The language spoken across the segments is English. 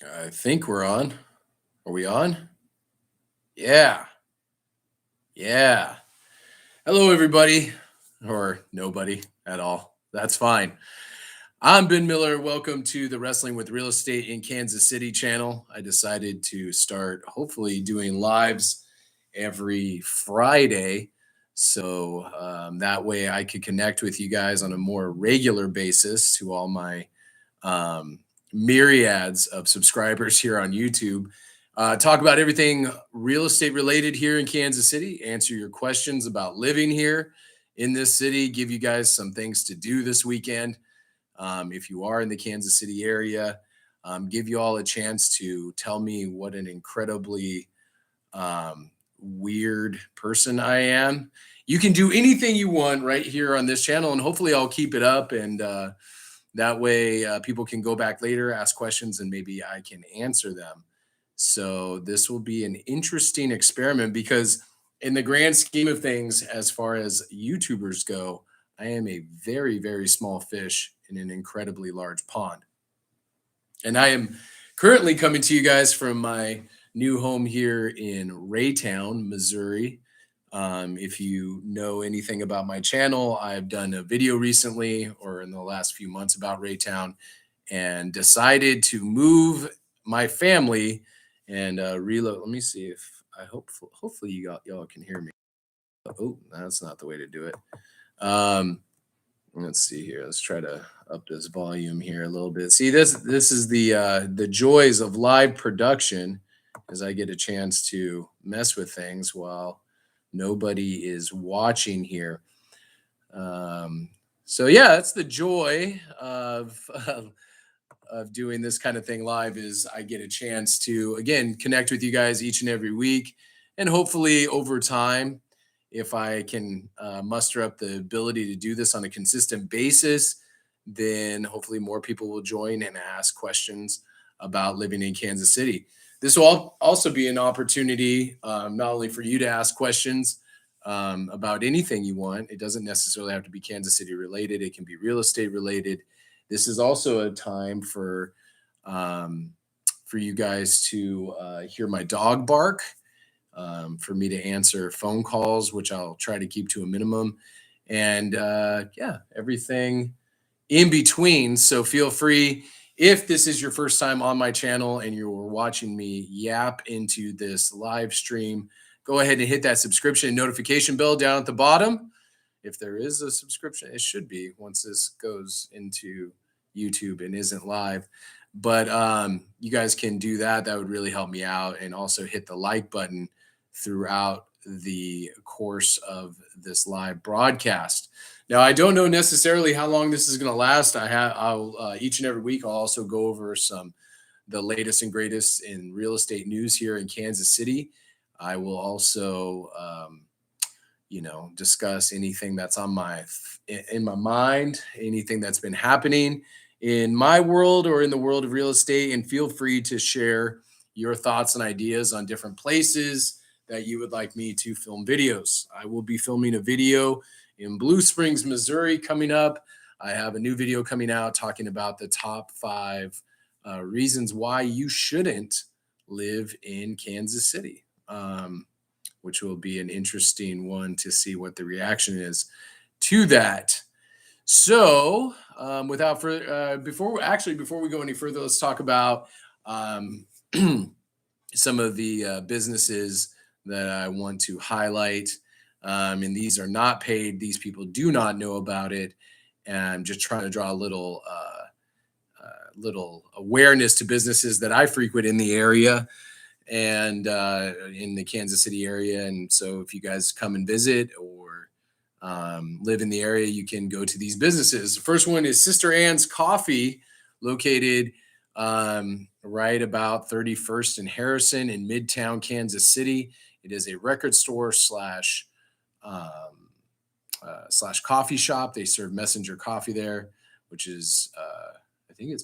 I think we're on. Are we on? Yeah. Yeah. Hello, everybody, or nobody at all. That's fine. I'm Ben Miller. Welcome to the Wrestling with Real Estate in Kansas City channel. I decided to start hopefully doing lives every Friday. So that way I could connect with you guys on a more regular basis to all my um, myriads of subscribers here on YouTube. Talk about everything real estate related here in Kansas City, answer your questions about living here in this city, give you guys some things to do this weekend. If you are in the Kansas City area, give you all a chance to tell me what an incredibly weird person I am. You can do anything you want right here on this channel, and hopefully, I'll keep it up. And that way, people can go back later, ask questions, and maybe I can answer them. So, this will be an interesting experiment because, in the grand scheme of things, as far as YouTubers go, I am a very, very small fish in an incredibly large pond. And I am currently coming to you guys from my new home here in Raytown, Missouri. If you know anything about my channel, I've done a video recently or in the last few months about Raytown and decided to move my family and reload. Let me see if I hope, hopefully y'all can hear me. Oh, that's not the way to do it. Let's see here. Let's try to up this volume here a little bit. See, this is the joys of live production, as I get a chance to mess with things while nobody is watching here. So yeah, that's the joy of doing this kind of thing live, is I get a chance to again connect with you guys each and every week, and hopefully over time, if I can muster up the ability to do this on a consistent basis, then hopefully more people will join and ask questions about living in Kansas City. This will also be an opportunity not only for you to ask questions about anything you want. It doesn't necessarily have to be Kansas City related. It can be real estate related. This is also a time for you guys to hear my dog bark, for me to answer phone calls, which I'll try to keep to a minimum, and yeah, everything in between. So feel free, if this is your first time on my channel and you're watching me yap into this live stream, go ahead and hit that subscription and notification bell down at the bottom. If there is a subscription, it should be once this goes into YouTube and isn't live. But you guys can do that. That would really help me out. And also hit the like button throughout the course of this live broadcast. Now, I don't know necessarily how long this is going to last. I'll each and every week, I'll also go over the latest and greatest in real estate news here in Kansas City. I will also, discuss anything that's in my mind, anything that's been happening in my world or in the world of real estate. And feel free to share your thoughts and ideas on different places that you would like me to film videos. I will be filming a video in Blue Springs, Missouri coming up. I have a new video coming out talking about the top 5 reasons why you shouldn't live in Kansas City, which will be an interesting one to see what the reaction is to that. So without further, before we go any further, let's talk about some of the businesses that I want to highlight. And these are not paid. These people do not know about it. And I'm just trying to draw a little awareness to businesses that I frequent in the area and in the Kansas City area. And so if you guys come and visit or live in the area, you can go to these businesses. The first one is Sister Anne's Coffee, located right about 31st and Harrison in Midtown Kansas City. It is a record store slash coffee shop. They serve Messenger coffee there, which is I think it's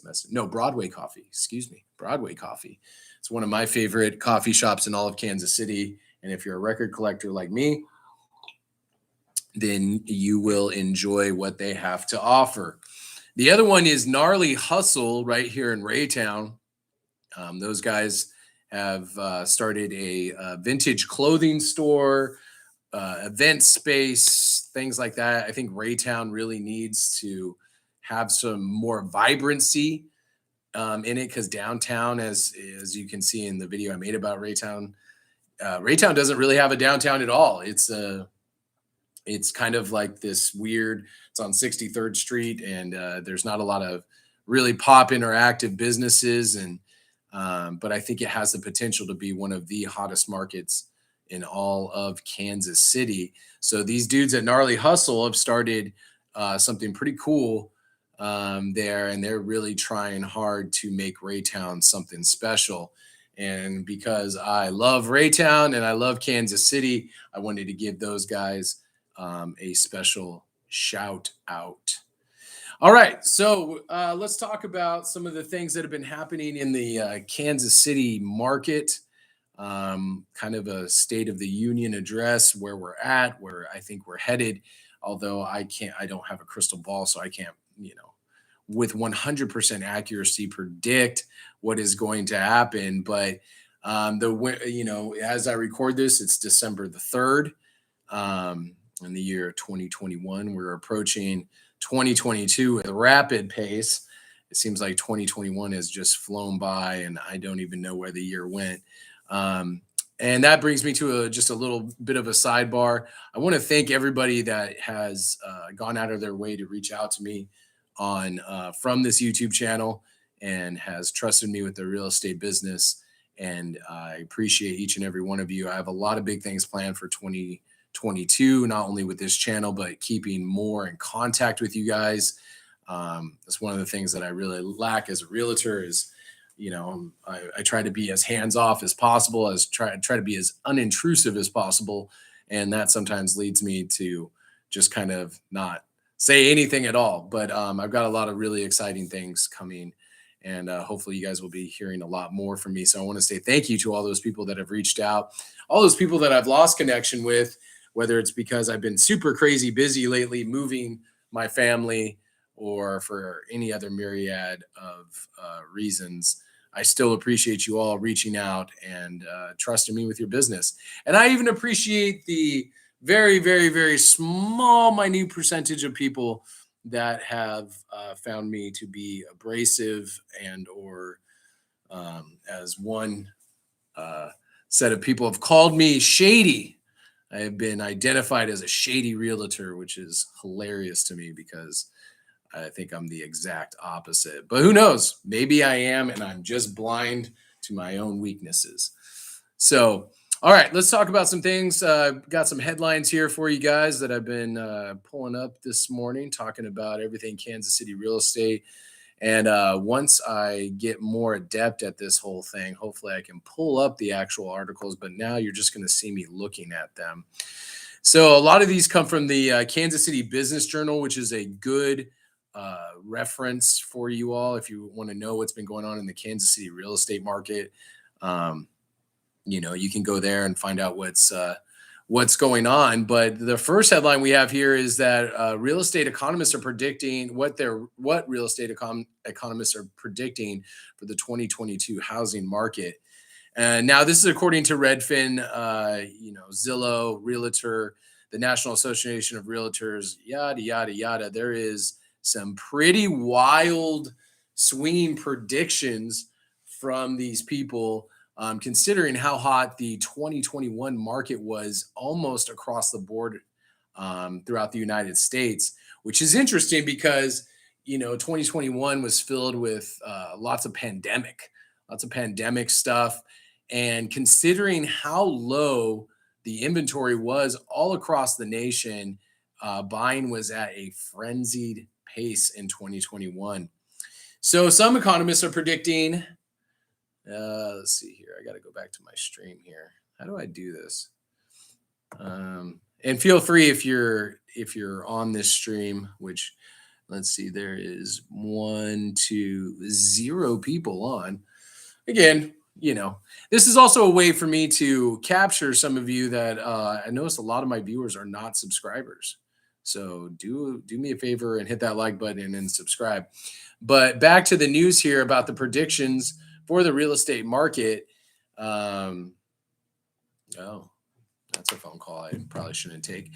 Broadway coffee. Excuse me, Broadway coffee. It's one of my favorite coffee shops in all of Kansas City. And if you're a record collector like me, then you will enjoy what they have to offer. The other one is Gnarly Hustle right here in Raytown. Those guys have started a vintage clothing store, event space, things like that. I think Raytown really needs to have some more vibrancy in it, because downtown, as you can see in the video I made about Raytown, Raytown doesn't really have a downtown at all. It's kind of like this weird. It's on 63rd Street, and there's not a lot of really pop interactive businesses, and but I think it has the potential to be one of the hottest markets in all of Kansas City. So these dudes at Gnarly Hustle have started something pretty cool there, and they're really trying hard to make Raytown something special. And because I love Raytown and I love Kansas City, I wanted to give those guys a special shout out. All right, so let's talk about some of the things that have been happening in the Kansas City market. Kind of a State of the Union address, where we're at, where I think we're headed. Although I don't have a crystal ball, so I can't, with 100% accuracy predict what is going to happen. But as I record this, it's December the 3rd. In the year 2021, we're approaching 2022 at a rapid pace. It seems like 2021 has just flown by, and I don't even know where the year went. And that brings me to just a little bit of a sidebar. I want to thank everybody that has gone out of their way to reach out to me on from this YouTube channel and has trusted me with their real estate business. And I appreciate each and every one of you. I have a lot of big things planned for 2022, not only with this channel, but keeping more in contact with you guys. That's one of the things that I really lack as a realtor is, I try to be as hands-off as possible, as try to be as unintrusive as possible. And that sometimes leads me to just kind of not say anything at all. But I've got a lot of really exciting things coming, and hopefully you guys will be hearing a lot more from me. So I want to say thank you to all those people that have reached out, all those people that I've lost connection with, whether it's because I've been super crazy busy lately moving my family or for any other myriad of reasons. I still appreciate you all reaching out and trusting me with your business. And I even appreciate the very, very, very small, minute percentage of people that have found me to be abrasive and or as one set of people have called me, shady. I have been identified as a shady realtor, which is hilarious to me because I think I'm the exact opposite. But who knows? Maybe I am, and I'm just blind to my own weaknesses. So, all right, let's talk about some things. Got some headlines here for you guys that I've been pulling up this morning, talking about everything Kansas City real estate. And once I get more adept at this whole thing, hopefully I can pull up the actual articles. But now you're just going to see me looking at them. So a lot of these come from the Kansas City Business Journal, which is a good reference for you all if you want to know what's been going on in the Kansas City real estate market. You can go there and find out what's going on. But the first headline we have here is that real estate economists are predicting what real estate economists are predicting for the 2022 housing market. And now this is according to Redfin, Zillow, Realtor, the National Association of Realtors, yada, yada, yada. There is some pretty wild swinging predictions from these people, considering how hot the 2021 market was almost across the board throughout the United States, which is interesting because, 2021 was filled with lots of pandemic stuff. And considering how low the inventory was all across the nation, buying was at a frenzied pace in 2021. So some economists are predicting, let's see here. I got to go back to my stream here. How do I do this? And feel free if you're on this stream, which let's see, there is 1, 2, 0 people on. Again, this is also a way for me to capture some of you that I noticed a lot of my viewers are not subscribers. So do me a favor and hit that like button and subscribe. But back to the news here about the predictions for the real estate market. Oh, that's a phone call I probably shouldn't take.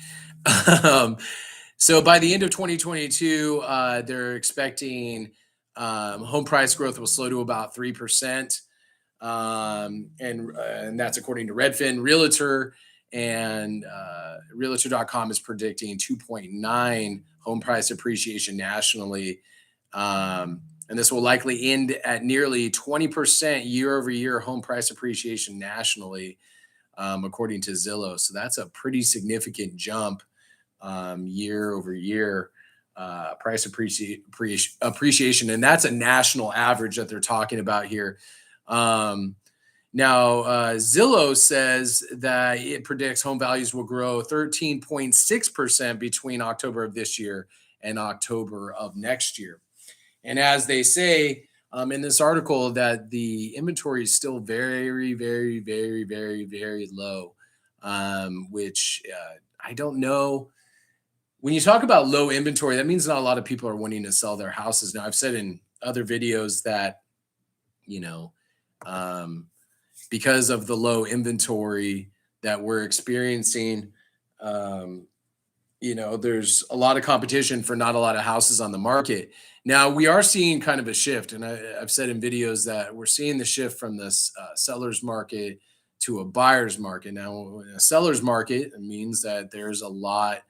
So by the end of 2022, they're expecting home price growth will slow to about 3%. And that's according to Redfin. Realtor.com is predicting 2.9 home price appreciation nationally. And this will likely end at nearly 20% year over year home price appreciation nationally, according to Zillow. So that's a pretty significant jump year over year price appreciation. And that's a national average that they're talking about here. Now, Zillow says that it predicts home values will grow 13.6% between October of this year and October of next year. And as they say in this article, that the inventory is still very, very, very, very, very low, which I don't know. When you talk about low inventory, that means not a lot of people are wanting to sell their houses. Now, I've said in other videos that, because of the low inventory that we're experiencing, there's a lot of competition for not a lot of houses on the market. Now, we are seeing kind of a shift, and I've said in videos that we're seeing the shift from this seller's market to a buyer's market. Now, in a seller's market, it means that there's not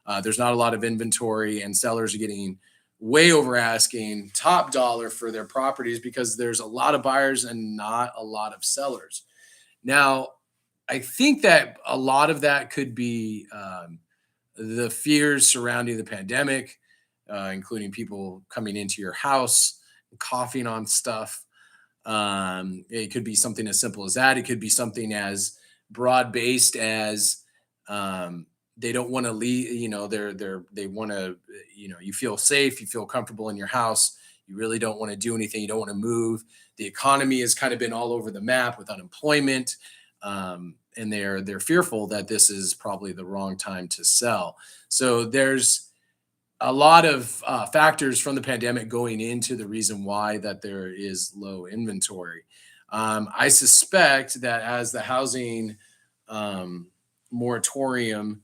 a lot of inventory, and sellers are getting way over asking top dollar for their properties because there's a lot of buyers and not a lot of sellers. Now, I think that a lot of that could be the fears surrounding the pandemic, including people coming into your house, coughing on stuff. It could be something as simple as that. It could be something as broad-based as they don't want to leave, they want to, you feel safe, you feel comfortable in your house. You really don't want to do anything. You don't want to move. The economy has kind of been all over the map with unemployment. And they're fearful that this is probably the wrong time to sell. So there's a lot of factors from the pandemic going into the reason why that there is low inventory. I suspect that as the housing moratorium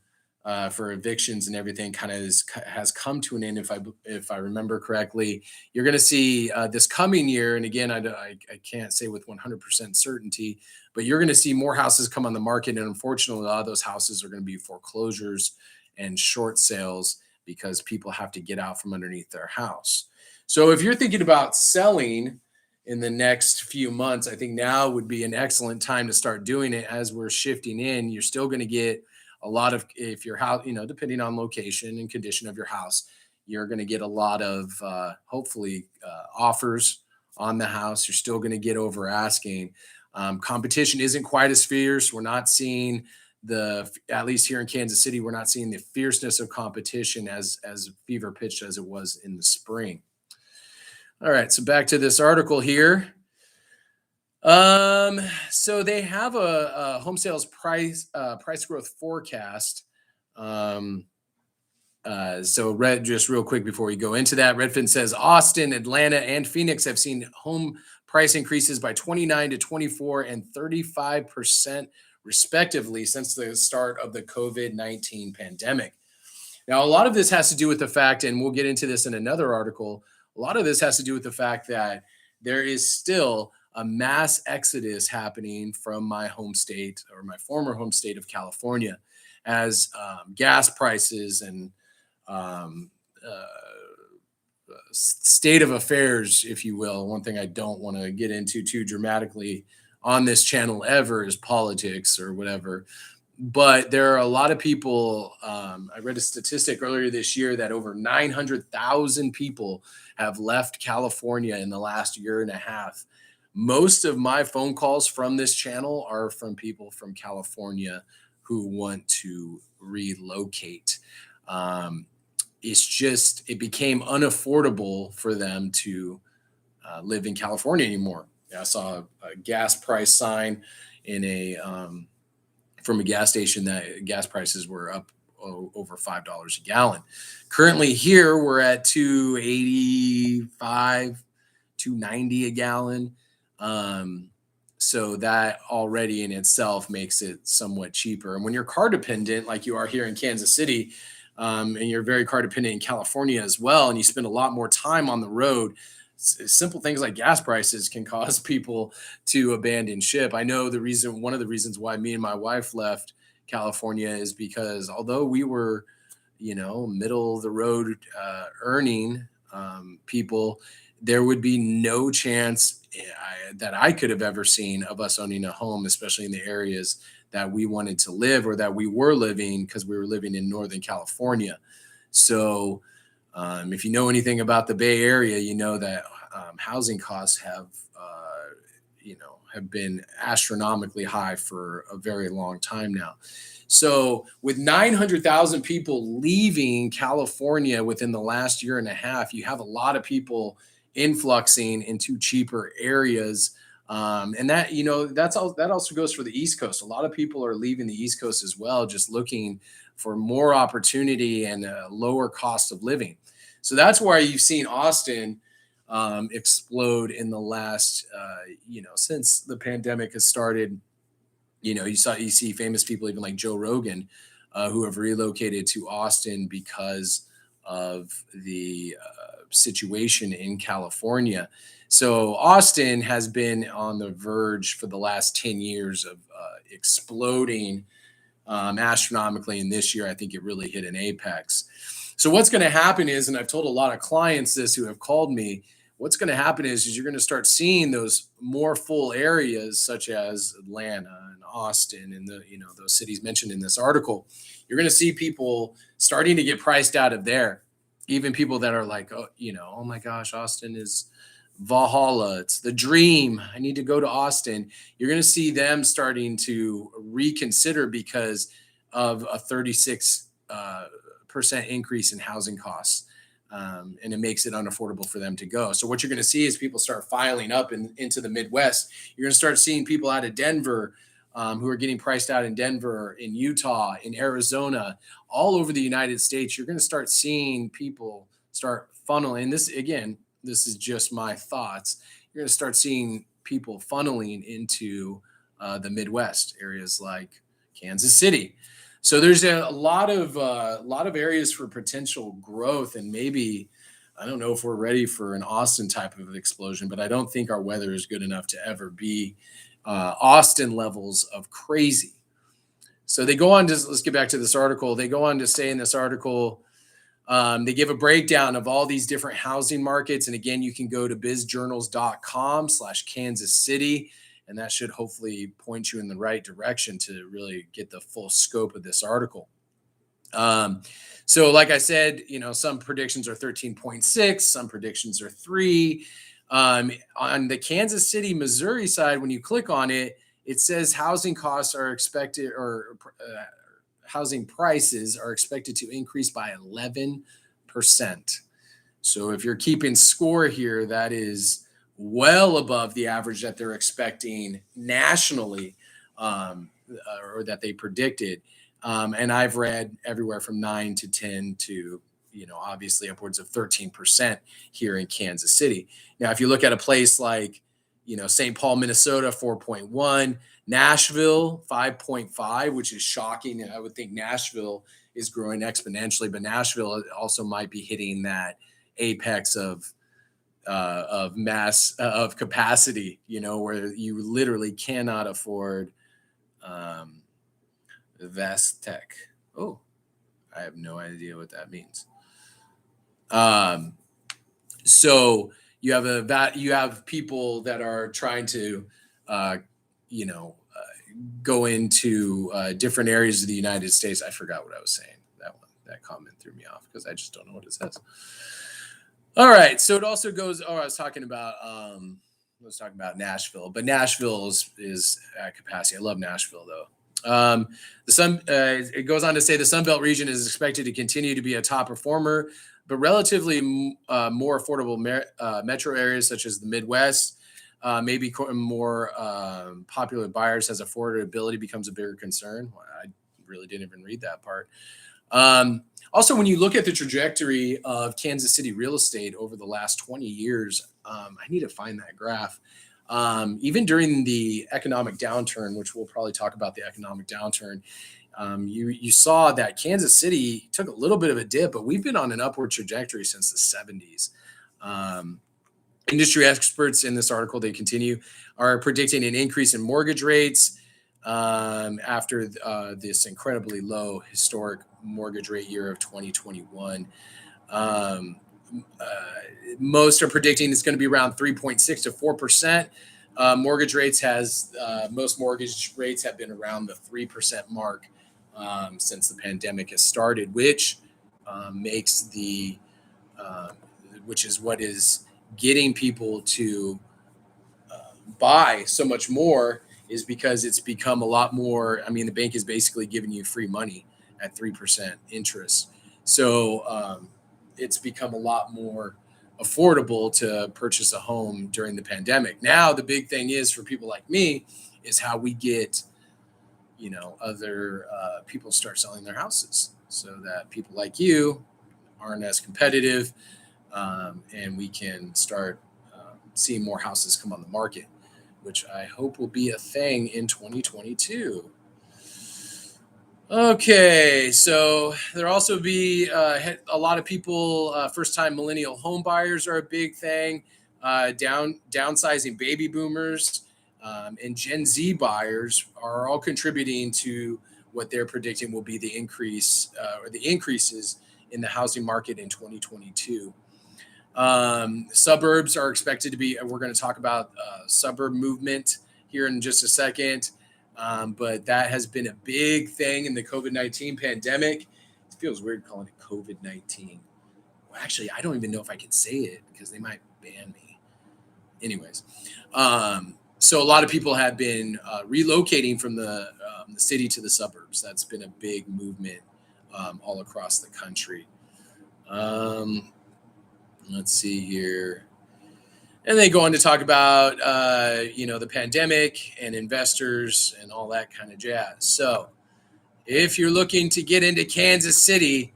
for evictions and everything kind of has come to an end, if I remember correctly, you're going to see this coming year. And again, I can't say with 100% certainty, but you're going to see more houses come on the market. And unfortunately, a lot of those houses are going to be foreclosures and short sales because people have to get out from underneath their house. So if you're thinking about selling in the next few months, I think now would be an excellent time to start doing it. As we're shifting in, you're still going to get a lot of, if your house, depending on location and condition of your house, you're going to get a lot of hopefully offers on the house. You're still going to get over asking. Competition isn't quite as fierce. We're not seeing at least here in Kansas City, we're not seeing the fierceness of competition as fever pitched as it was in the spring. All right, so back to this article here. So they have a home sales price growth forecast. So just real quick before we go into that, Redfin says Austin, Atlanta, and Phoenix have seen home price increases by 29 to 24 and 35% respectively since the start of the COVID-19 pandemic. Now, a lot of this has to do with the fact, and we'll get into this in another article, a lot of this has to do with the fact that there is still a mass exodus happening from my home state, or my former home state of California, as gas prices and state of affairs, if you will. One thing I don't want to get into too dramatically on this channel ever is politics or whatever. But there are a lot of people. I read a statistic earlier this year that over 900,000 people have left California in the last year and a half. Most of my phone calls from this channel are from people from California who want to relocate. It became unaffordable for them to live in California anymore. I saw a gas price sign from a gas station that gas prices were up over $5 a gallon. Currently here we're at $2.85, $2.90 a gallon. So that already in itself makes it somewhat cheaper. And when you're car dependent, like you are here in Kansas City, and you're very car dependent in California as well, and you spend a lot more time on the road, simple things like gas prices can cause people to abandon ship. I know one of the reasons why me and my wife left California is because although we were, middle of the road earning people, there would be no chance that I could have ever seen of us owning a home, especially in the areas that we wanted to live or that we were living, because we were living in Northern California. So if you know anything about the Bay Area, you know that housing costs have been astronomically high for a very long time now. So with 900,000 people leaving California within the last year and a half, you have a lot of people influxing into cheaper areas. And that, that also goes for the East Coast. A lot of people are leaving the East Coast as well, just looking for more opportunity and a lower cost of living. So that's why you've seen Austin explode in the last, since the pandemic has started. You see famous people, even like Joe Rogan, who have relocated to Austin because of the situation in California. So Austin has been on the verge for the last 10 years of exploding astronomically. And this year, I think it really hit an apex. So what's going to happen is, and I've told a lot of clients this who have called me, what's going to happen is you're going to start seeing those more full areas such as Atlanta and Austin and those cities mentioned in this article. You're going to see people starting to get priced out of there. Even people that are like, oh my gosh, Austin is Valhalla. It's the dream. I need to go to Austin. You're going to see them starting to reconsider because of a 36% increase in housing costs. And it makes it unaffordable for them to go. So what you're going to see is people start filing up into the Midwest. You're going to start seeing people out of Denver who are getting priced out in Denver, in Utah, in Arizona, all over the United States. You're going to start seeing people start funneling. This is just my thoughts. You're going to start seeing people funneling into the Midwest, areas like Kansas City. So there's a lot of areas for potential growth, and maybe, I don't know if we're ready for an Austin type of explosion, but I don't think our weather is good enough to ever be Austin levels of crazy. So they go on to, let's get back to this article. They go on to say in this article, they give a breakdown of all these different housing markets. And again, you can go to bizjournals.com/Kansas City. And that should hopefully point you in the right direction to really get the full scope of this article. So like I said, some predictions are 13.6, some predictions are 3. On the Kansas City, Missouri side, when you click on it, it says housing costs are expected, or housing prices are expected to increase by 11%. So if you're keeping score here, that is well above the average that they're expecting nationally, or that they predicted. And I've read everywhere from 9 to 10 to, obviously upwards of 13% here in Kansas City. Now, if you look at a place like, St. Paul, Minnesota, 4.1, Nashville, 5.5, which is shocking. And I would think Nashville is growing exponentially, but Nashville also might be hitting that apex of capacity, where you literally cannot afford Vestec. Oh, I have no idea what that means. So you have people that are trying to, go into different areas of the United States. I forgot what I was saying. That comment threw me off because I just don't know what it says. All right. So it also goes, I was talking about Nashville, but Nashville is at capacity. I love Nashville though. It goes on to say the Sun Belt region is expected to continue to be a top performer, but relatively more affordable metro areas such as the Midwest, maybe more popular buyers as affordability becomes a bigger concern. Well, I really didn't even read that part. Also, when you look at the trajectory of Kansas City real estate over the last 20 years, I need to find that graph. Even during the economic downturn, which we'll probably talk about the economic downturn, you saw that Kansas City took a little bit of a dip, but we've been on an upward trajectory since the 70s. Industry experts in this article, they continue, are predicting an increase in mortgage rates after this incredibly low historic mortgage rate year of 2021. Most are predicting it's going to be around 3.6 to 4%. Mortgage rates most mortgage rates have been around the 3% mark since the pandemic has started, which which is what is getting people to buy so much more, is because it's become a lot more. I mean, the bank is basically giving you free money at 3% interest. So it's become a lot more affordable to purchase a home during the pandemic. Now, the big thing is for people like me is how we get, other people start selling their houses so that people like you aren't as competitive, and we can start seeing more houses come on the market, which I hope will be a thing in 2022. Okay, so there'll also be a lot of people, first-time millennial home buyers are a big thing, downsizing baby boomers, and Gen Z buyers are all contributing to what they're predicting will be the increases in the housing market in 2022. Suburbs are expected to be, we're going to talk about suburb movement here in just a second. But that has been a big thing in the COVID-19 pandemic. It feels weird calling it COVID-19. Well, actually, I don't even know if I can say it because they might ban me. Anyways, so a lot of people have been relocating from the city to the suburbs. That's been a big movement all across the country. Let's see here. And they go on to talk about, the pandemic and investors and all that kind of jazz. So if you're looking to get into Kansas City,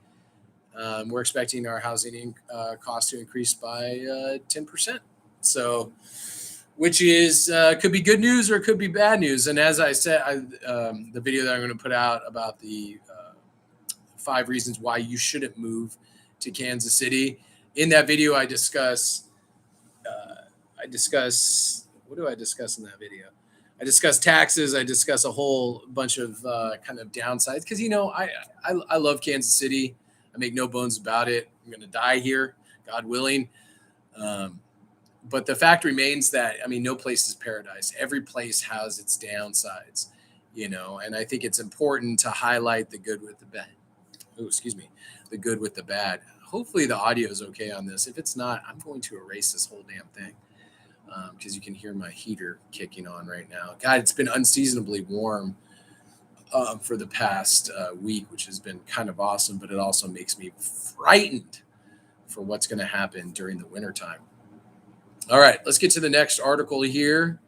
we're expecting our housing cost to increase by 10%. So, which is could be good news or it could be bad news. And as I said, the video that I'm going to put out about the 5 reasons why you shouldn't move to Kansas City. In that video, I discuss, what do I discuss in that video? I discuss taxes. I discuss a whole bunch of kind of downsides because, I love Kansas City. I make no bones about it. I'm going to die here, God willing. But the fact remains that, no place is paradise. Every place has its downsides, and I think it's important to highlight the good with the bad. Oh, excuse me. The good with the bad. Hopefully the audio is okay on this. If it's not, I'm going to erase this whole damn thing because you can hear my heater kicking on right now. God, it's been unseasonably warm for the past week, which has been kind of awesome, but it also makes me frightened for what's going to happen during the wintertime. All right, let's get to the next article here.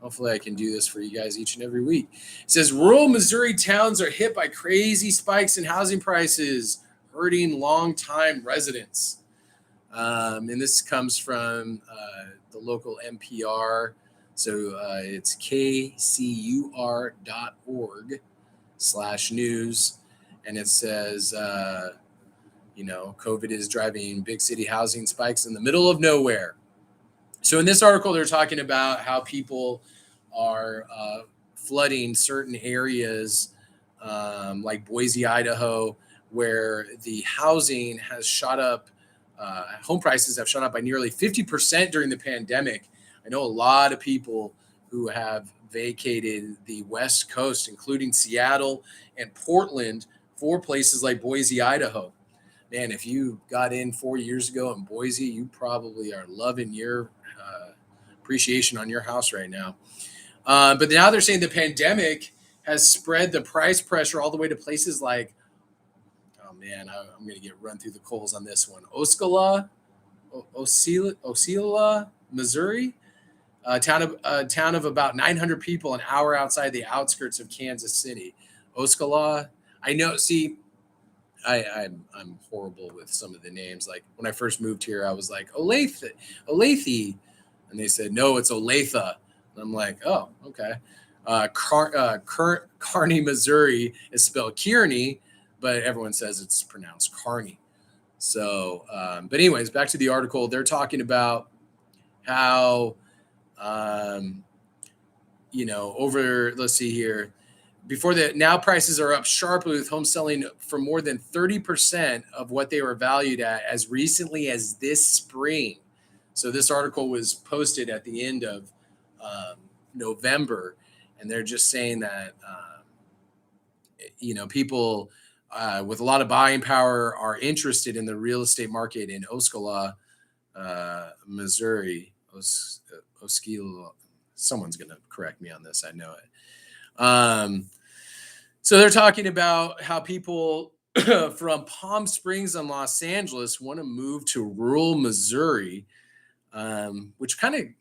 Hopefully I can do this for you guys each and every week. It says, rural Missouri towns are hit by crazy spikes in housing prices, hurting longtime residents. And this comes from the local NPR. So it's kcur.org/news. And it says, COVID is driving big city housing spikes in the middle of nowhere. So in this article, they're talking about how people are flooding certain areas like Boise, Idaho, where the housing has shot up. Home prices have shot up by nearly 50% during the pandemic. I know a lot of people who have vacated the West Coast, including Seattle and Portland, for places like Boise, Idaho. Man, if you got in 4 years ago in Boise, you probably are loving your appreciation on your house right now. But now they're saying the pandemic has spread the price pressure all the way to places like, I'm going to get run through the coals on this one. Osceola, Missouri, a town of about 900 people, an hour outside the outskirts of Kansas City. Osceola, I know. See, I'm horrible with some of the names. Like when I first moved here, I was like Olathe. And they said, no, it's Olathe. And I'm like, oh, okay. Kearney, Missouri is spelled Kearney, but everyone says it's pronounced Kearney. So, but anyways, back to the article. They're talking about how, let's see here. Before that, now prices are up sharply with homes selling for more than 30% of what they were valued at as recently as this spring. So this article was posted at the end of November, and they're just saying that people with a lot of buying power are interested in the real estate market in Osceola, Missouri. Osceola. Someone's going to correct me on this. I know it. So they're talking about how people from Palm Springs and Los Angeles want to move to rural Missouri, which kind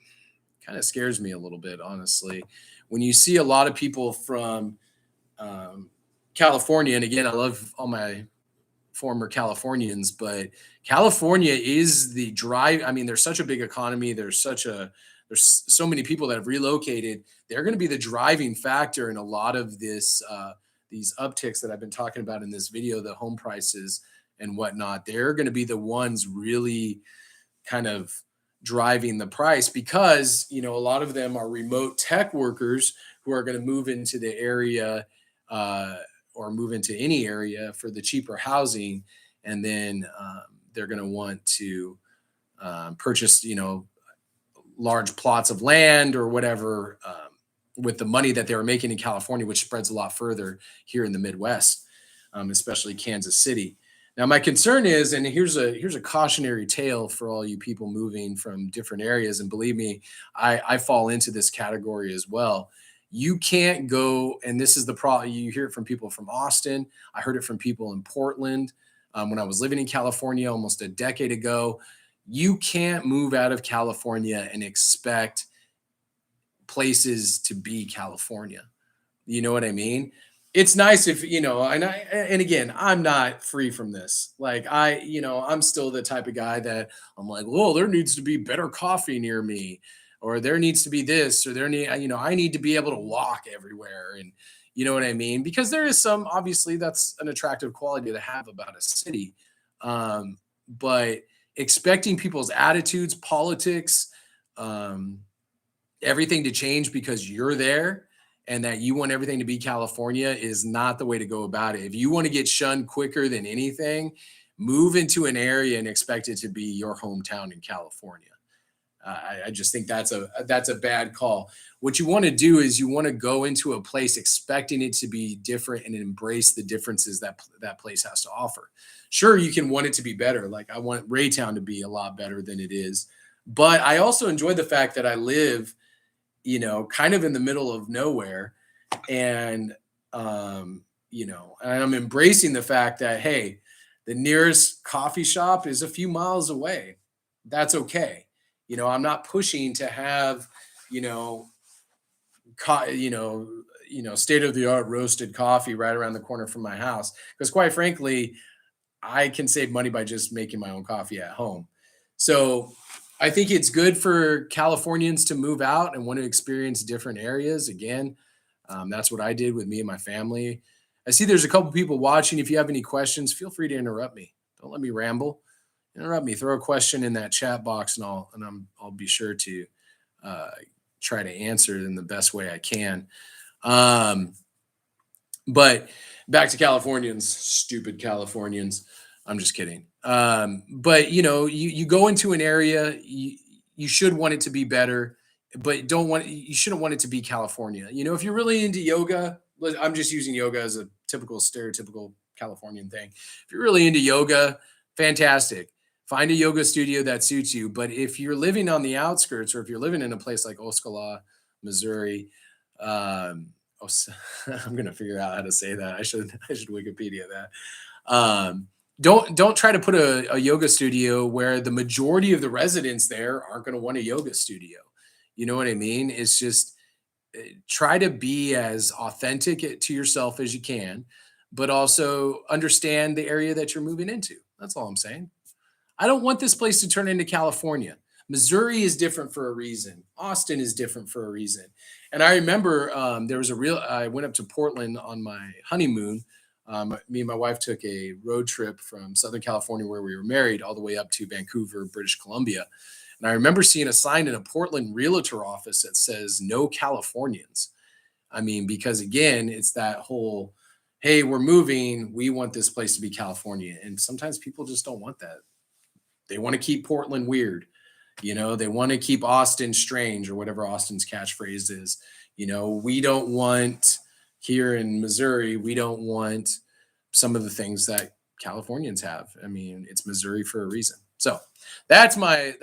of scares me a little bit, honestly. When you see a lot of people from California, and again, I love all my former Californians, but California is the drive. I mean, there's such a big economy. There's so many people that have relocated. They're going to be the driving factor in a lot of this, these upticks that I've been talking about in this video, the home prices and whatnot. They're going to be the ones really kind of driving the price because, a lot of them are remote tech workers who are going to move into the area or move into any area for the cheaper housing. And then they're going to want to purchase, large plots of land or whatever with the money that they were making in California, which spreads a lot further here in the Midwest, especially Kansas City. Now, my concern is, and here's a cautionary tale for all you people moving from different areas. And believe me, I fall into this category as well. You can't go, and this is the problem. You hear it from people from Austin. I heard it from people in Portland when I was living in California almost a decade ago. You can't move out of California and expect places to be California. You know what I mean? It's nice if, and again, I'm not free from this. Like I'm still the type of guy that I'm like, well, there needs to be better coffee near me, or there needs to be this, or I need to be able to walk everywhere. And you know what I mean? Because there is obviously that's an attractive quality to have about a city. But expecting people's attitudes, politics, everything to change because you're there and that you want everything to be California is not the way to go about it. If you want to get shunned quicker than anything, move into an area and expect it to be your hometown in California. I just think that's a bad call. What you want to do is you want to go into a place expecting it to be different and embrace the differences that place has to offer. Sure, you can want it to be better. Like I want Raytown to be a lot better than it is. But I also enjoy the fact that I live, kind of in the middle of nowhere. And, and I'm embracing the fact that, hey, the nearest coffee shop is a few miles away. That's okay. I'm not pushing to have, state of the art roasted coffee right around the corner from my house. Because quite frankly, I can save money by just making my own coffee at home. So I think it's good for Californians to move out and want to experience different areas. Again, that's what I did with me and my family. I see there's a couple people watching. If you have any questions, feel free to interrupt me. Don't let me ramble. Interrupt me. Throw a question in that chat box, and I'll be sure to try to answer it in the best way I can. But back to Californians, stupid Californians. I'm just kidding. But you go into an area, you should want it to be better, but you shouldn't want it to be California. If you're really into yoga, I'm just using yoga as a typical stereotypical Californian thing. If you're really into yoga, fantastic. Find a yoga studio that suits you. But if you're living on the outskirts, or if you're living in a place like Osceola, Missouri, I'm going to figure out how to say that. I should Wikipedia that. Don't try to put a yoga studio where the majority of the residents there aren't going to want a yoga studio. You know what I mean? It's just try to be as authentic to yourself as you can, but also understand the area that you're moving into. That's all I'm saying. I don't want this place to turn into California. Missouri is different for a reason. Austin is different for a reason. And I remember I went up to Portland on my honeymoon. Me and my wife took a road trip from Southern California, where we were married, all the way up to Vancouver, British Columbia. And I remember seeing a sign in a Portland realtor office that says no Californians. I mean, because again, it's that whole, hey, we're moving. We want this place to be California. And sometimes people just don't want that. They want to keep Portland weird. They want to keep Austin strange, or whatever Austin's catchphrase is. We don't want here in Missouri, we don't want some of the things that Californians have. I mean, it's Missouri for a reason. So that's my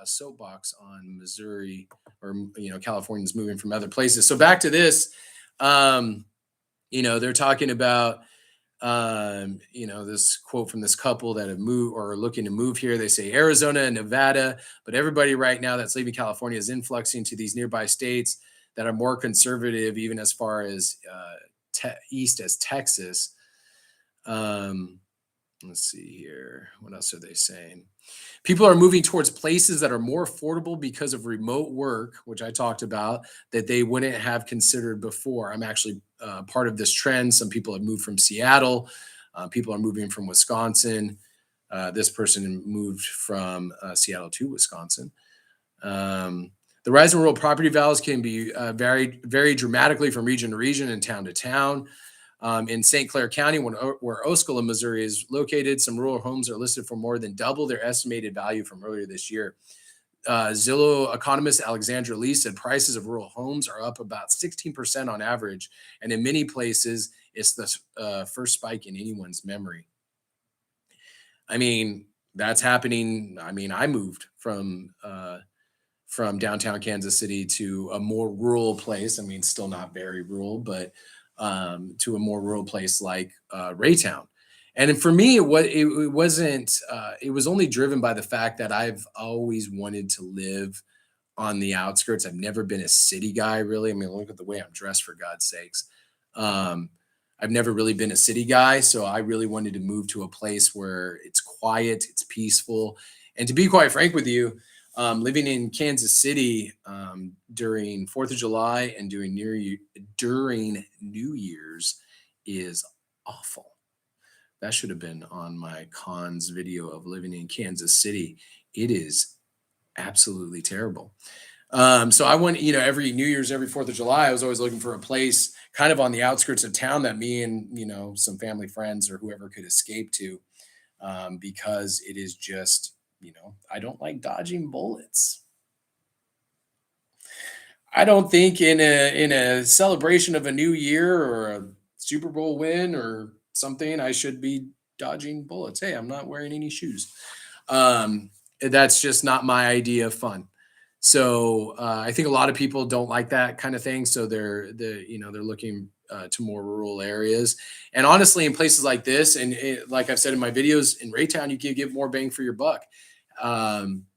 soapbox on Missouri, or Californians moving from other places. So back to this, they're talking about this quote from this couple that have moved or are looking to move here. They say Arizona and Nevada, but everybody right now that's leaving California is influxing to these nearby states that are more conservative, even as far as east as Texas. Let's see here. What else are they saying? People are moving towards places that are more affordable because of remote work, which I talked about, that they wouldn't have considered before. I'm actually part of this trend. Some people have moved from Seattle. People are moving from Wisconsin. This person moved from Seattle to Wisconsin. The rise in rural property values can be vary dramatically from region to region and town to town. In St. Clair County, where Osceola, Missouri is located, some rural homes are listed for more than double their estimated value from earlier this year. Zillow economist Alexandra Lee said prices of rural homes are up about 16% on average, and in many places, it's the first spike in anyone's memory. I mean, that's happening. I mean, I moved from downtown Kansas City to a more rural place. I mean, still not very rural, but to a more rural place like Raytown. And for me, it wasn't. It was only driven by the fact that I've always wanted to live on the outskirts. I've never been a city guy, really. I mean, look at the way I'm dressed, for God's sakes. I've never really been a city guy, so I really wanted to move to a place where it's quiet, it's peaceful. And to be quite frank with you, living in Kansas City during 4th of July and during New Year's is awful. That should have been on my cons video of living in Kansas City. It is absolutely terrible. So I went, every New Year's, every 4th of July, I was always looking for a place kind of on the outskirts of town that me and, some family friends or whoever could escape to, because it is just, I don't like dodging bullets. I don't think in a celebration of a new year or a Super Bowl win or something, I should be dodging bullets. Hey, I'm not wearing any shoes. That's just not my idea of fun. So I think a lot of people don't like that kind of thing. So they're looking to more rural areas. And honestly, in places like this, and like I've said in my videos, in Raytown, you can get more bang for your buck.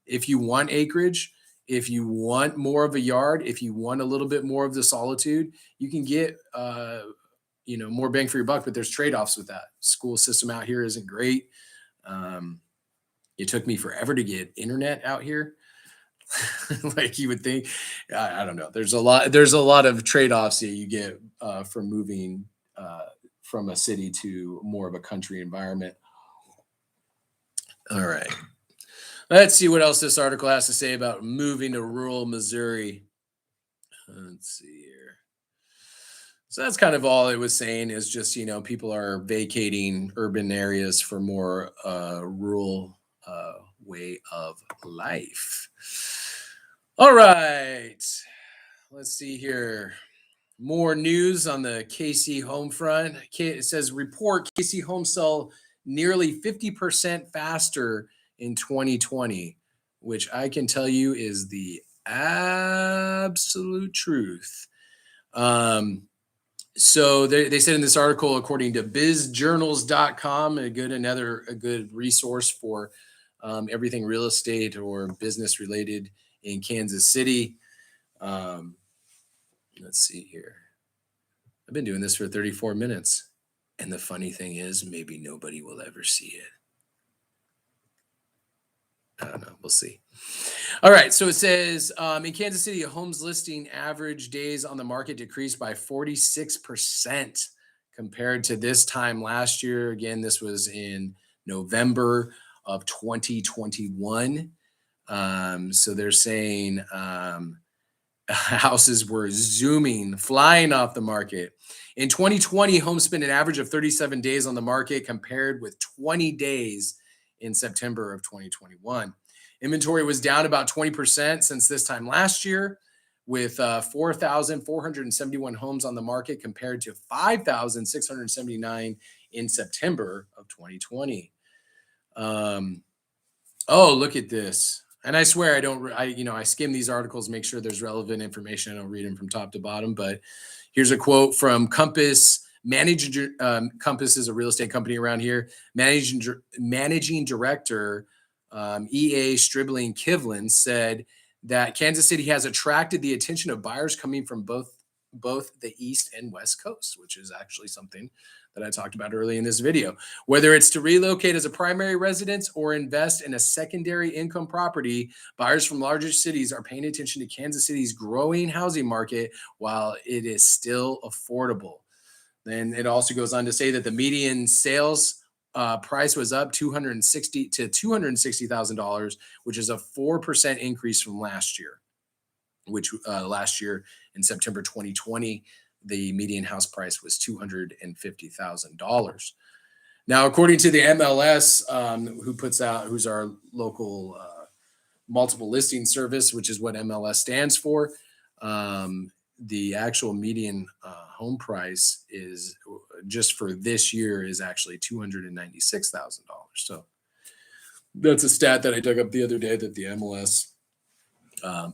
If you want acreage, if you want more of a yard, if you want a little bit more of the solitude, you can get more bang for your buck. But there's trade-offs with that. School system out here isn't great. It took me forever to get internet out here. Like you would think. I don't know. There's a lot of trade-offs that you get from moving from a city to more of a country environment. All right. Let's see what else this article has to say about moving to rural Missouri. Let's see here. So that's kind of all it was saying, is just, people are vacating urban areas for more rural way of life. All right. Let's see here. More news on the KC home front. It says report KC homes sell nearly 50% faster in 2020, which I can tell you is the absolute truth. So they said in this article, according to bizjournals.com, a good resource for everything real estate or business related in Kansas City. Let's see here. I've been doing this for 34 minutes. And the funny thing is, maybe nobody will ever see it. I don't know. We'll see. All right. So it says in Kansas City, a homes listing average days on the market decreased by 46% compared to this time last year. Again, this was in November of 2021. So they're saying houses were flying off the market. In 2020, homes spent an average of 37 days on the market compared with 20 days in September of 2021. Inventory was down about 20% since this time last year, with 4,471 homes on the market compared to 5,679 in September of 2020. Oh, look at this. And I swear I skim these articles, make sure there's relevant information. I don't read them from top to bottom, but here's a quote from Compass. Compass is a real estate company around here. Managing director E.A. Stribling Kivlin said that Kansas City has attracted the attention of buyers coming from both the East and West Coast, which is actually something that I talked about early in this video. Whether it's to relocate as a primary residence or invest in a secondary income property, buyers from larger cities are paying attention to Kansas City's growing housing market while it is still affordable. Then it also goes on to say that the median sales price was up $260,000 to $260,000, which is a 4% increase from last year. Which last year in September 2020, the median house price was $250,000. Now, according to the MLS, who's our local multiple listing service, which is what MLS stands for, the actual median home price is just for this year is actually $296,000. So that's a stat that I dug up the other day that the MLS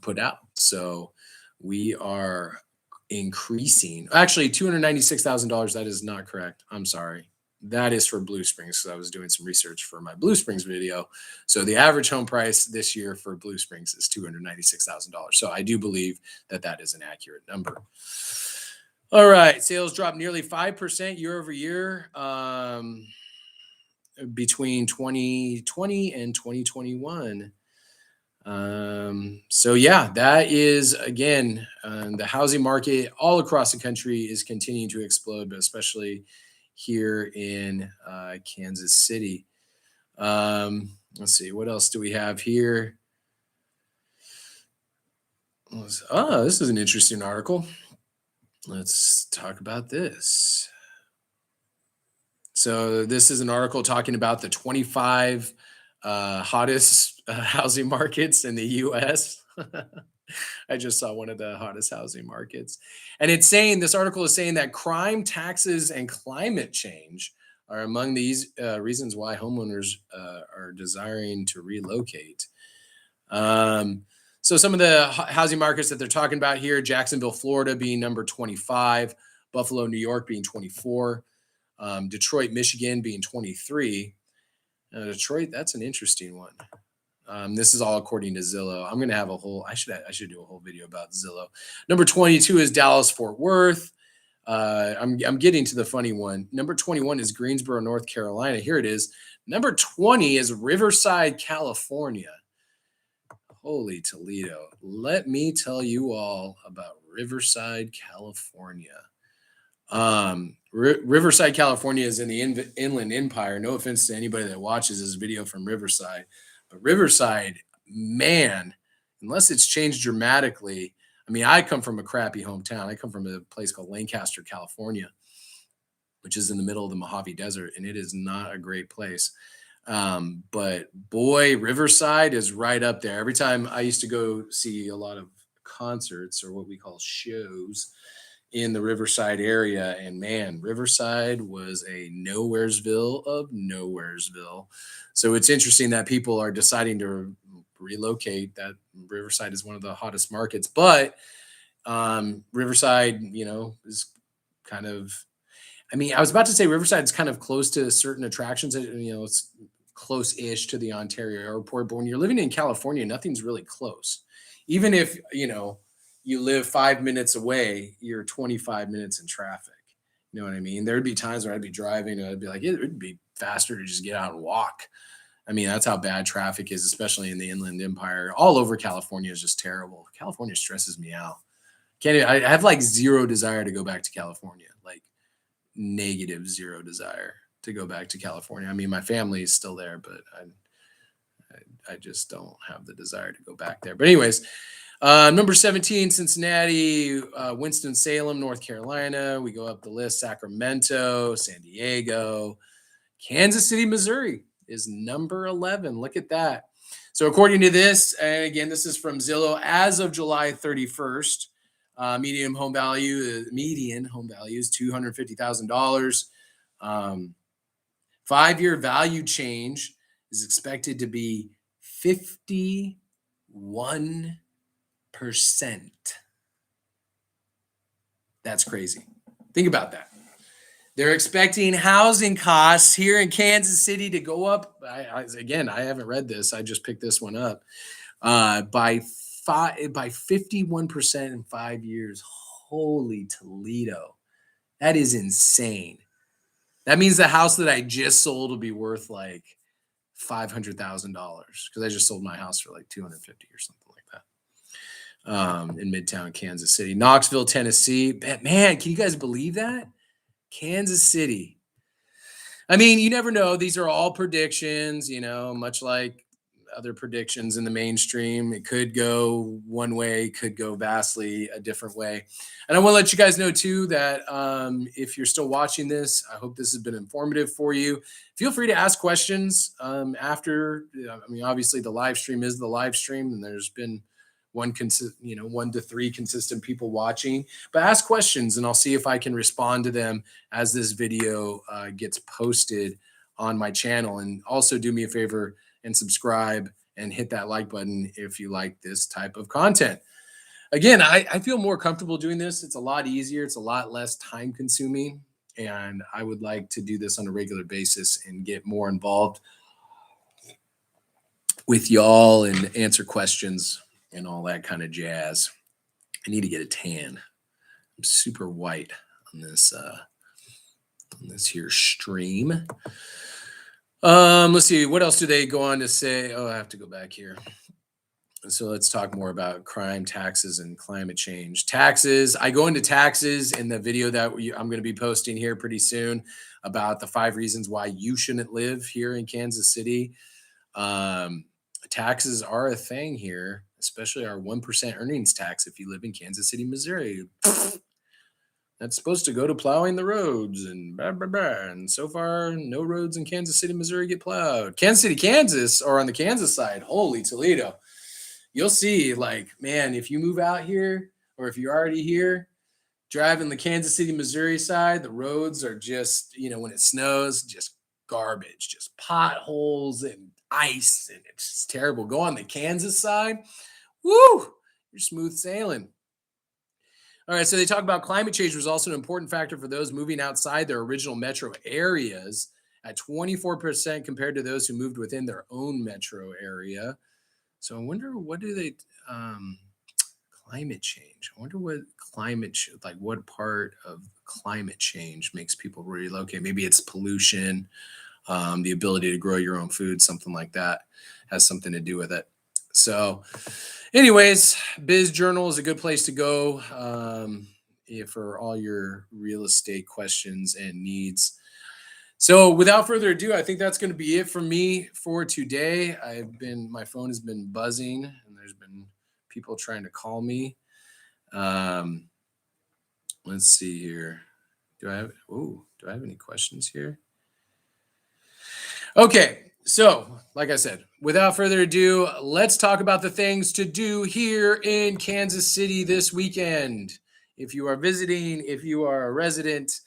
put out. So we are increasing. Actually, $296,000. That is not correct. I'm sorry. That is for Blue Springs, because I was doing some research for my Blue Springs video. So the average home price this year for Blue Springs is $296,000. So I do believe that that is an accurate number. All right. Sales dropped nearly 5% year over year between 2020 and 2021. So yeah, that is again, the housing market all across the country is continuing to explode, but especially here in Kansas City. Let's see, what else do we have here? Oh, this is an interesting article. Let's talk about this. So this is an article talking about the 25 hottest housing markets in the U.S. I just saw one of the hottest housing markets. And this article is saying that crime, taxes, and climate change are among these reasons why homeowners are desiring to relocate. So some of the housing markets that they're talking about here, Jacksonville, Florida being number 25, Buffalo, New York being 24, Detroit, Michigan being 23. Detroit, that's an interesting one. This is all according to Zillow. I'm going to have I should do a whole video about Zillow. Number 22 is Dallas, Fort Worth. I'm getting to the funny one. Number 21 is Greensboro, North Carolina. Here it is. Number 20 is Riverside, California. Holy Toledo. Let me tell you all about Riverside, California. Riverside, California is in the Inland Empire. No offense to anybody that watches this video from Riverside, but Riverside, man, unless it's changed dramatically. I mean, I come from a crappy hometown. I come from a place called Lancaster, California, which is in the middle of the Mojave Desert, and it is not a great place. But boy, Riverside is right up there. Every time I used to go see a lot of concerts or what we call shows in the Riverside area, and man, Riverside was a nowheresville of nowheresville. So it's interesting that people are deciding to relocate. That Riverside is one of the hottest markets, but Riverside, is kind of, I was about to say Riverside is kind of close to certain attractions. It's close-ish to the Ontario airport, but when you're living in California, nothing's really close. Even if, you live 5 minutes away, you're 25 minutes in traffic. You know what I mean? There'd be times where I'd be driving and I'd be like, it would be faster to just get out and walk. I mean, that's how bad traffic is, especially in the Inland Empire. All over California is just terrible. California stresses me out. I have like zero desire to go back to California, like negative zero desire to go back to California. I mean, my family is still there, but I just don't have the desire to go back there. But anyways, number 17, Cincinnati, Winston-Salem, North Carolina. We go up the list, Sacramento, San Diego, Kansas City, Missouri is number 11. Look at that. So according to this, and again, this is from Zillow, as of July 31st, median home value is $250,000. 5-year value change is expected to be 51%. That's crazy. Think about that. They're expecting housing costs here in Kansas City to go up. Again, I haven't read this. I just picked this one up by 51% in 5 years. Holy Toledo. That is insane. That means the house that I just sold will be worth like $500,000 because I just sold my house for like $250,000 or something like that in Midtown Kansas City. Knoxville, Tennessee. Man, can you guys believe that? Kansas City. I mean, you never know. These are all predictions, much like other predictions in the mainstream. It could go one way, could go vastly a different way. And I want to let you guys know too that if you're still watching this, I hope this has been informative for you. Feel free to ask questions after. I mean, obviously the live stream is the live stream, and there's been 1 to 3 consistent people watching, but ask questions and I'll see if I can respond to them as this video gets posted on my channel. And also do me a favor and subscribe and hit that like button if you like this type of content. Again, I feel more comfortable doing this. It's a lot easier. It's a lot less time consuming. And I would like to do this on a regular basis and get more involved with y'all and answer questions and all that kind of jazz. I need to get a tan. I'm super white on this here stream. Let's see, what else do they go on to say? Oh, I have to go back here. So let's talk more about crime, taxes, and climate change. Taxes. I go into taxes in the video that I'm going to be posting here pretty soon about the 5 reasons why you shouldn't live here in Kansas City. Taxes are a thing here, especially our 1% earnings tax if you live in Kansas City, Missouri. That's supposed to go to plowing the roads and blah, blah, blah. And so far, no roads in Kansas City, Missouri get plowed. Kansas City, Kansas, or on the Kansas side, holy Toledo. You'll see, like, man, if you move out here or if you're already here, driving the Kansas City, Missouri side, the roads are just, when it snows, just garbage, just potholes and ice, and it's just terrible. Go on the Kansas side, woo, you're smooth sailing. All right, so they talk about climate change was also an important factor for those moving outside their original metro areas at 24% compared to those who moved within their own metro area. So I wonder, what do they, climate change? I wonder what what part of climate change makes people relocate? Maybe it's pollution, the ability to grow your own food, something like that has something to do with it. So anyways, Biz Journal is a good place to go for all your real estate questions and needs. So without further ado, I think that's going to be it for me for today. My phone has been buzzing and there's been people trying to call me. Let's see here. Do I have any questions here? Okay. So, like I said, without further ado, let's talk about the things to do here in Kansas City this weekend. If you are visiting, if you are a resident,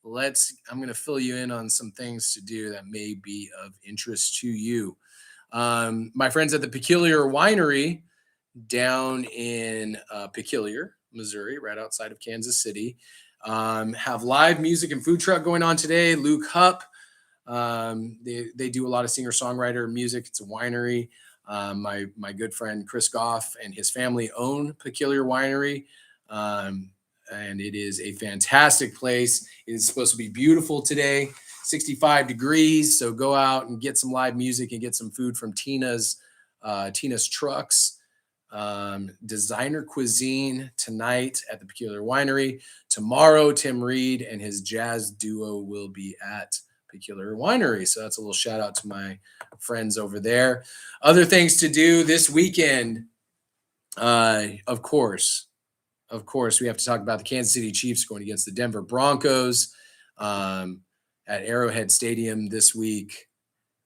I'm going to fill you in on some things to do that may be of interest to you. My friends at the Peculiar Winery down in Peculiar, Missouri, right outside of Kansas City, have live music and food truck going on today. Luke Hupp. They do a lot of singer-songwriter music. It's a winery. My good friend Chris Goff and his family own Peculiar Winery. And it is a fantastic place. It is supposed to be beautiful today. 65 degrees. So go out and get some live music and get some food from Tina's Trucks. Designer cuisine tonight at the Peculiar Winery. Tomorrow, Tim Reed and his jazz duo will be at Peculiar Winery. So that's a little shout out to my friends over there. Other things to do this weekend. Of course, we have to talk about the Kansas City Chiefs going against the Denver Broncos at Arrowhead Stadium this week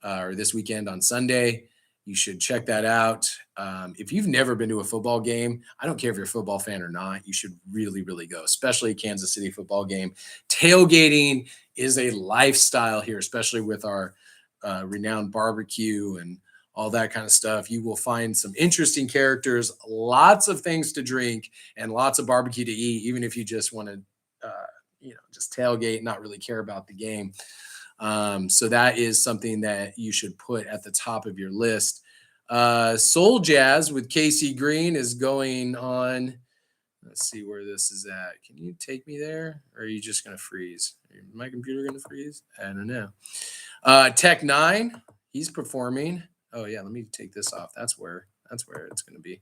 or this weekend on Sunday. You should check that out. If you've never been to a football game, I don't care if you're a football fan or not, you should really, really go, especially a Kansas City football game. Tailgating is a lifestyle here, especially with our renowned barbecue and all that kind of stuff. You will find some interesting characters, lots of things to drink, and lots of barbecue to eat, even if you just want to, just tailgate, not really care about the game. So that is something that you should put at the top of your list. Soul Jazz with Casey Green is going on. Let's see where this is at. Can you take me there? Or are you just going to freeze? Is my computer going to freeze? I don't know. Tech 9, he's performing. Oh yeah, let me take this off. That's where it's going to be.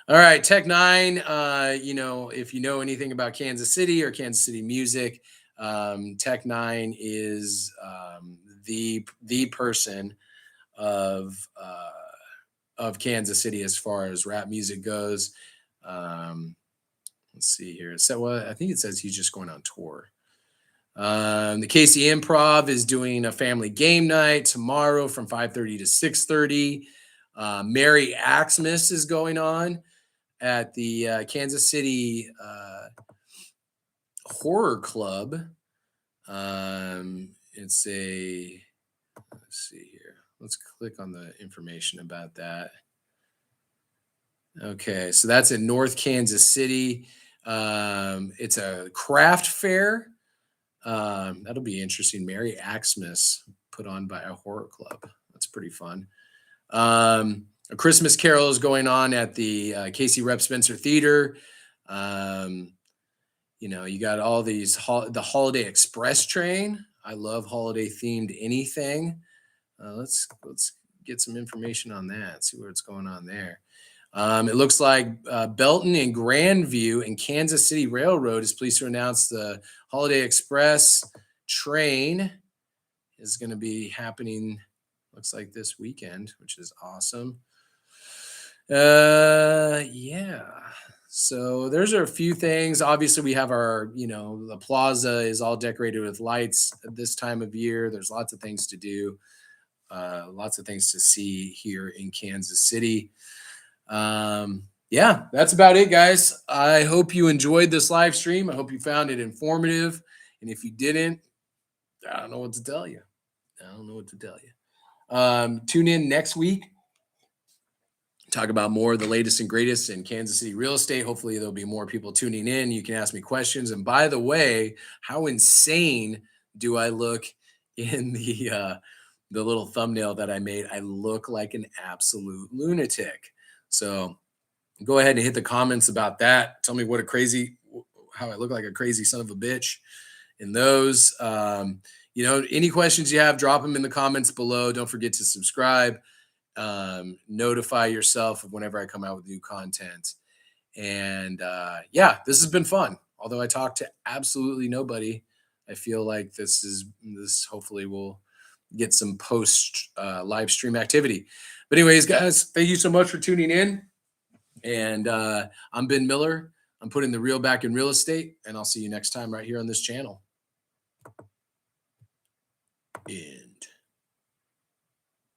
All right, Tech 9. If you know anything about Kansas City or Kansas City music, Tech 9 is the person of Kansas City as far as rap music goes. Let's see here. So I think it says he's just going on tour. The KC Improv is doing a family game night tomorrow from 5:30 to 6:30. Merry Xmas is going on at the Kansas City Horror Club. Let's see here. Let's click on the information about that. Okay, so that's in North Kansas City. It's a craft fair. That'll be interesting. Merry Xmas put on by a horror club. That's pretty fun. A Christmas Carol is going on at the Casey Rep Spencer Theater. You got all these the Holiday Express train. I love holiday themed anything. Let's get some information on that. See what's going on there. It looks like Belton and Grandview and Kansas City Railroad is pleased to announce the Holiday Express train is going to be happening, looks like this weekend, which is awesome. Yeah. So there's a few things. Obviously, we have our, the plaza is all decorated with lights at this time of year. There's lots of things to do, lots of things to see here in Kansas City. Yeah, that's about it, guys. I hope you enjoyed this live stream. I hope you found it informative. And if you didn't, I don't know what to tell you. Tune in next week. Talk about more of the latest and greatest in Kansas City real estate. Hopefully there'll be more people tuning in. You can ask me questions. And by the way, how insane do I look in the little thumbnail that I made? I look like an absolute lunatic. So go ahead and hit the comments about that. Tell me how I look like a crazy son of a bitch in those. Any questions you have, drop them in the comments below. Don't forget to subscribe. Notify yourself of whenever I come out with new content. And this has been fun. Although I talked to absolutely nobody, I feel like this hopefully will get some post live stream activity. But anyways, guys, thank you so much for tuning in. And I'm Ben Miller. I'm putting the real back in real estate, and I'll see you next time right here on this channel. Yeah.